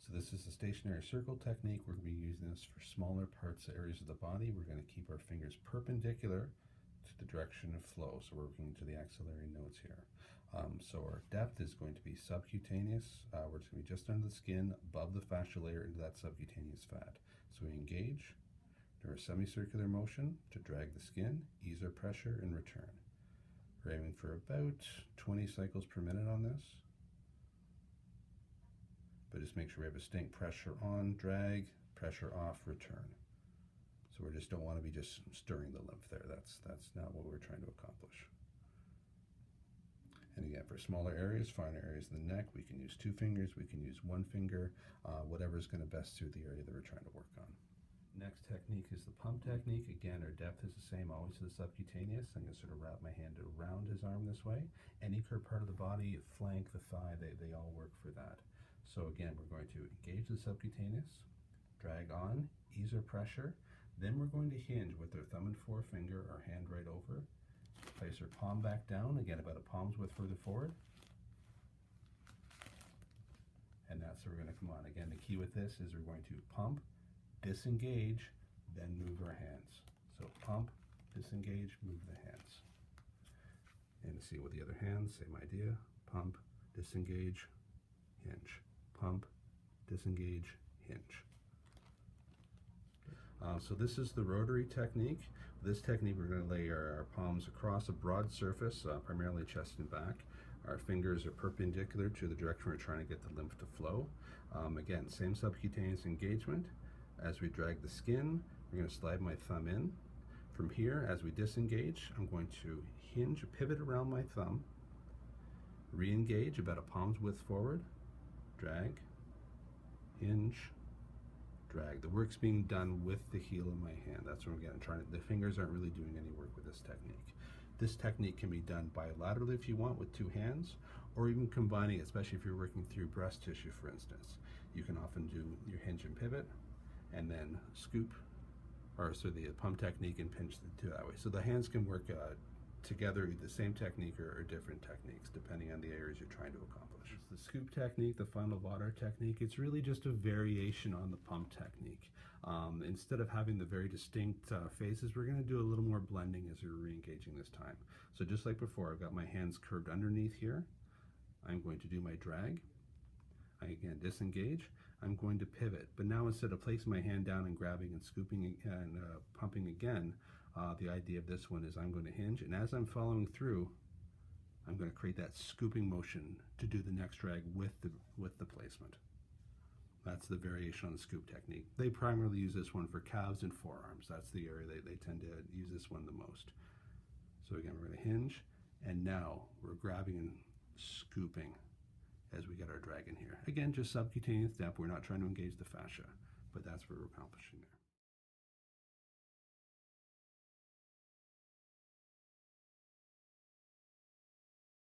So this is the stationary circle technique. We're going to be using this for smaller parts, areas of the body. We're going to keep our fingers perpendicular to the direction of flow. So we're working to the axillary nodes here. So our depth is going to be subcutaneous. We're just going to be just under the skin, above the fascial layer, into that subcutaneous fat. So we engage, do a semicircular motion to drag the skin, ease our pressure, and return. We're aiming for about 20 cycles per minute on this. But just make sure we have a distinct pressure on, drag, pressure off, return. So we just don't want to be just stirring the lymph there. That's not what we're trying to accomplish. And again, for smaller areas, finer areas of the neck, we can use 2 fingers, we can use 1 finger, whatever is going to best suit the area that we're trying to work on. Next technique is the pump technique. Again, our depth is the same, always to the subcutaneous. I'm going to sort of wrap my hand around his arm this way. Any curved part of the body, flank, the thigh, they all work for that. So again, we're going to engage the subcutaneous, drag on, ease our pressure. Then we're going to hinge with our thumb and forefinger, our hand right over. Place our palm back down, again about a palm's width further forward. And that's where we're going to come on. Again, the key with this is we're going to pump, disengage, then move our hands. So pump, disengage, move the hands. And to see with the other hand, same idea. Pump, disengage, hinge. Pump, disengage, hinge. So this is the rotary technique. This technique, we're going to lay our palms across a broad surface, primarily chest and back. Our fingers are perpendicular to the direction we're trying to get the lymph to flow. Again, same subcutaneous engagement. As we drag the skin, we're going to slide my thumb in. From here, as we disengage, I'm going to hinge, pivot around my thumb, re-engage about a palm's width forward, drag, hinge, drag. The work's being done with the heel of my hand. That's what I'm getting. The fingers aren't really doing any work with this technique. This technique can be done bilaterally if you want with 2 hands, or even combining, especially if you're working through breast tissue, for instance. You can often do your hinge and pivot, and then scoop, or so the pump technique, and pinch the 2 that way. So the hands can work together, the same technique or different techniques depending on the areas you're trying to accomplish. It's the scoop technique, the final Vodder technique. It's really just a variation on the pump technique. Instead of having the very distinct phases, we're going to do a little more blending as we're re-engaging this time. So just like before, I've got my hands curved underneath here. I'm going to do my drag. I again disengage. I'm going to pivot, but now instead of placing my hand down and grabbing and scooping and pumping again, the idea of this one is I'm going to hinge, and as I'm following through, I'm going to create that scooping motion to do the next drag with the placement. That's the variation on the scoop technique. They primarily use this one for calves and forearms. That's the area they tend to use this one the most. So again, we're going to hinge, and now we're grabbing and scooping as we get our drag in here. Again, just subcutaneous depth. We're not trying to engage the fascia, but that's what we're accomplishing there.